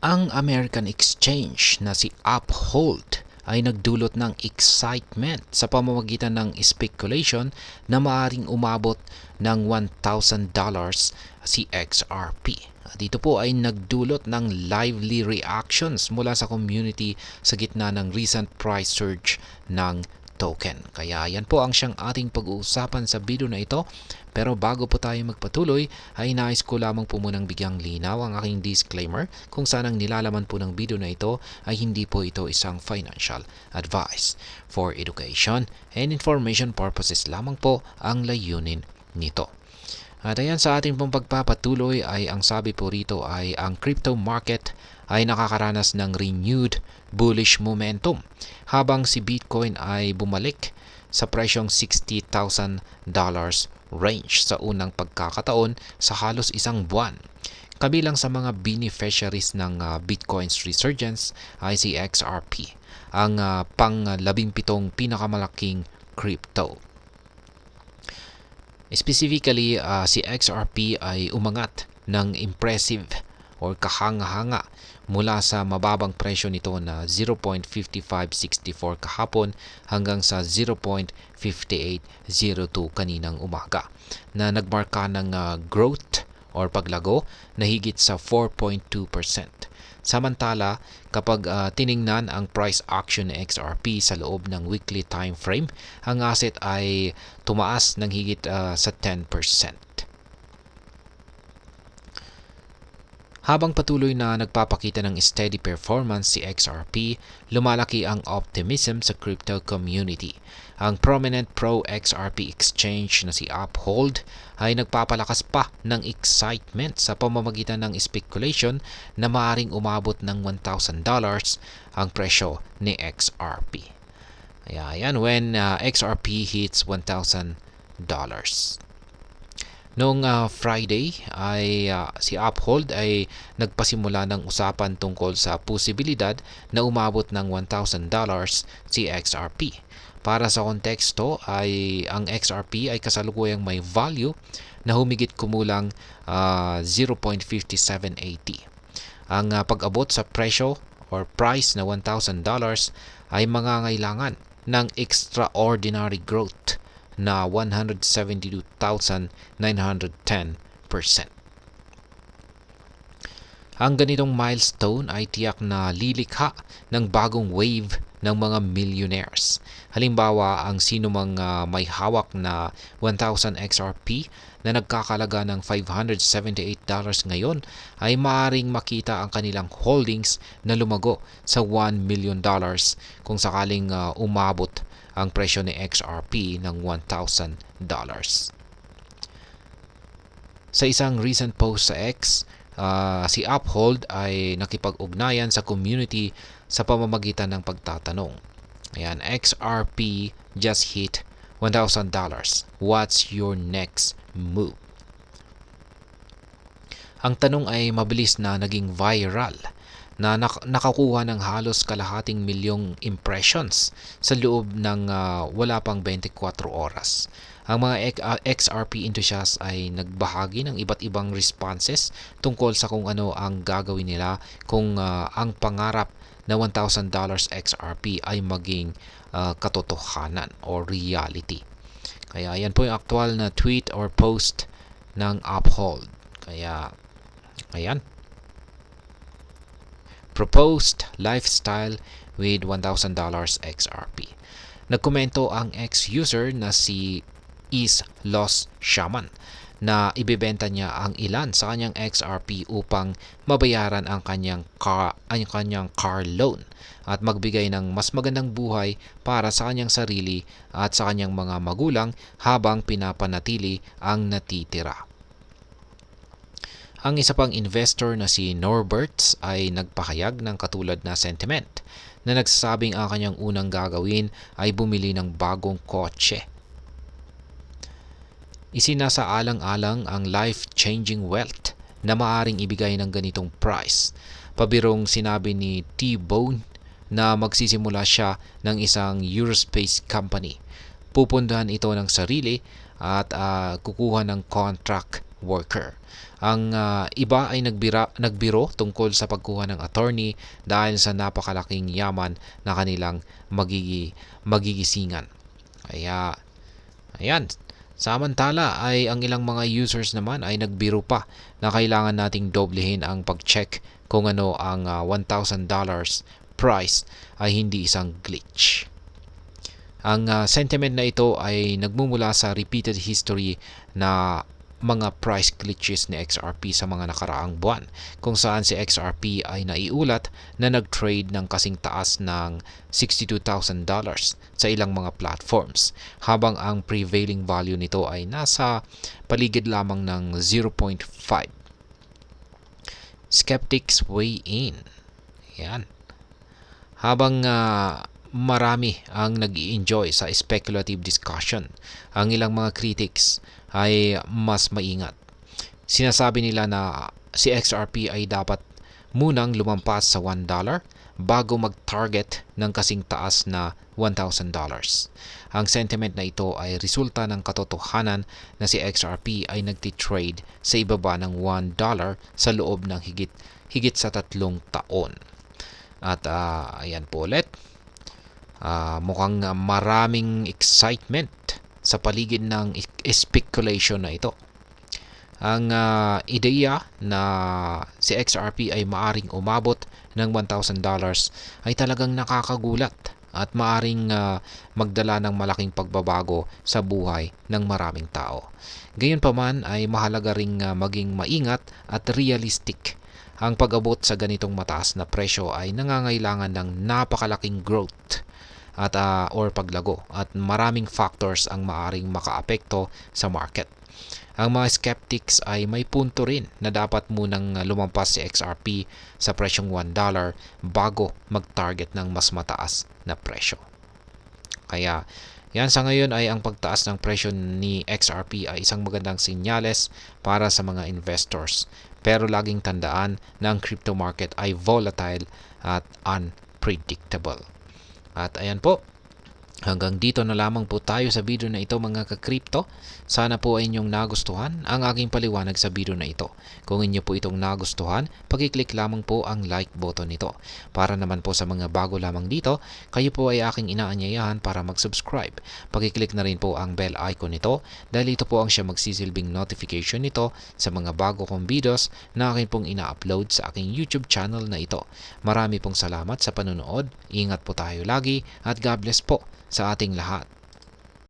Ang American Exchange na si Uphold ay nagdulot ng excitement sa pamamagitan ng speculation na maaring umabot ng $1,000 si XRP. Dito po ay nagdulot ng lively reactions mula sa community sa gitna ng recent price surge ng token. Kaya yan po ang siyang ating pag-uusapan sa video na ito. Pero bago po tayo magpatuloy, ay nais ko lamang po munang bigyang linaw ang aking disclaimer kung saan ang nilalaman po ng video na ito ay hindi po ito isang financial advice. For education and information purposes lamang po ang layunin nito. At ayan, sa ating pong pagpapatuloy ay ang sabi po rito ay ang crypto market ay nakakaranas ng renewed bullish momentum habang si Bitcoin ay bumalik sa presyong $60,000 range sa unang pagkakataon sa halos isang buwan. Kabilang sa mga beneficiaries ng Bitcoin's resurgence ay si XRP, ang pang-17 pinakamalaking crypto. Specifically, si XRP ay umangat ng impressive or kahanga-hanga mula sa mababang presyo nito na 0.5564 kahapon hanggang sa 0.5802 kaninang umaga, na nagmarka ng growth or paglago na higit sa 4.2%. Samantala, kapag tiningnan ang price action ng XRP sa loob ng weekly time frame, ang asset ay tumaas ng higit sa 10%. Habang patuloy na nagpapakita ng steady performance si XRP, lumalaki ang optimism sa crypto community. Ang prominent pro-XRP exchange na si Uphold ay nagpapalakas pa ng excitement sa pamamagitan ng speculation na maaring umabot ng $1,000 ang presyo ni XRP. Ayan, when XRP hits $1,000. Noong Friday ay si Uphold ay nagpasimula ng usapan tungkol sa posibilidad na umabot ng $1,000 si XRP. Para sa konteksto ay ang XRP ay kasalukuyang may value na humigit kumulang 0.5780. Ang pag-abot sa presyo or price na $1,000 ay mangangailangan ng extraordinary growth na 172,910%. Ang ganitong milestone ay tiyak na lilikha ng bagong wave ng mga millionaires. Halimbawa, ang sinumang may hawak na 1,000 XRP na nagkakalaga ng $578 ngayon ay maaaring makita ang kanilang holdings na lumago sa $1 million kung sakaling umabot ang presyo ni XRP ng $1,000. Sa isang recent post sa X, si Uphold ay nakipag-ugnayan sa community sa pamamagitan ng pagtatanong. Ayan, XRP just hit $1,000. What's your next move? Ang tanong ay mabilis na naging viral, na nakakuha ng halos kalahating milyong impressions sa loob ng wala pang 24 oras. Ang mga XRP enthusiasts ay nagbahagi ng iba't ibang responses tungkol sa kung ano ang gagawin nila kung ang pangarap na $1,000 XRP ay maging katotohanan o reality. Kaya yan po yung aktual na tweet or post ng Uphold. Kaya ayan, proposed lifestyle with $1,000 XRP. Nagkomento ang ex-user na si Is Lost Shaman na ibebenta niya ang ilan sa kanyang XRP upang mabayaran ang kanyang car loan at magbigay ng mas magandang buhay para sa kanyang sarili at sa kanyang mga magulang habang pinapanatili ang natitira. Ang isa pang investor na si Norberts ay nagpahayag ng katulad na sentiment na nagsasabing ang kanyang unang gagawin ay bumili ng bagong kotse. Isinasaalang-alang ang life-changing wealth na maaring ibigay ng ganitong price. Pabirong sinabi ni T-Bone na magsisimula siya ng isang aerospace company. Pupundahan ito ng sarili at kukuha ng contract worker. Ang iba ay nagbiro tungkol sa pagkuha ng attorney dahil sa napakalaking yaman na kanilang magigisingan. Kaya, ayan. Samantala ay ang ilang mga users naman ay nagbiro pa na kailangan nating doblehin ang pag-check kung ano ang $1,000 price ay hindi isang glitch. Ang sentiment na ito ay nagmumula sa repeated history na mga price glitches ni XRP sa mga nakaraang buwan, kung saan si XRP ay naiulat na nag-trade ng kasing taas ng $62,000 sa ilang mga platforms, habang ang prevailing value nito ay nasa paligid lamang ng 0.5. Skeptics weigh in. Yan. Habang marami ang nag-i-enjoy sa speculative discussion, ang ilang mga critics ay mas maingat. Sinasabi nila na si XRP ay dapat munang lumampas sa $1 bago mag-target ng kasing taas na $1,000. Ang sentiment na ito ay resulta ng katotohanan na si XRP ay nagtitrade sa ibaba ng $1 sa loob ng higit sa 3 taon. At ayan po ulit, mukhang maraming excitement sa paligid ng speculation na ito. Ang ideya na si XRP ay maaring umabot ng $1,000 ay talagang nakakagulat at maaring magdala ng malaking pagbabago sa buhay ng maraming tao. Gayunpaman ay mahalaga ring maging maingat at realistic. Ang pag-abot sa ganitong mataas na presyo ay nangangailangan ng napakalaking growth at or paglago, at maraming factors ang maaring makaapekto sa market. Ang mga skeptics ay may punto rin na dapat munang lumampas si XRP sa presyong $1 bago mag-target ng mas mataas na presyo. Kaya yan, sa ngayon ay ang pagtaas ng presyo ni XRP ay isang magandang senyales para sa mga investors. Pero laging tandaan na ang crypto market ay volatile at unpredictable. At ayan po, hanggang dito na lamang po tayo sa video na ito mga ka-crypto. Sana po ay inyong nagustuhan ang aking paliwanag sa video na ito. Kung inyo po itong nagustuhan, pag-click lamang po ang like button nito. Para naman po sa mga bago lamang dito, kayo po ay aking inaanyayahan para mag-subscribe. Pag-click na rin po ang bell icon nito dahil ito po ang siya magsisilbing notification nito sa mga bago kong videos na akin pong ina-upload sa aking YouTube channel na ito. Marami pong salamat sa panonood. Ingat po tayo lagi at God bless po sa ating lahat.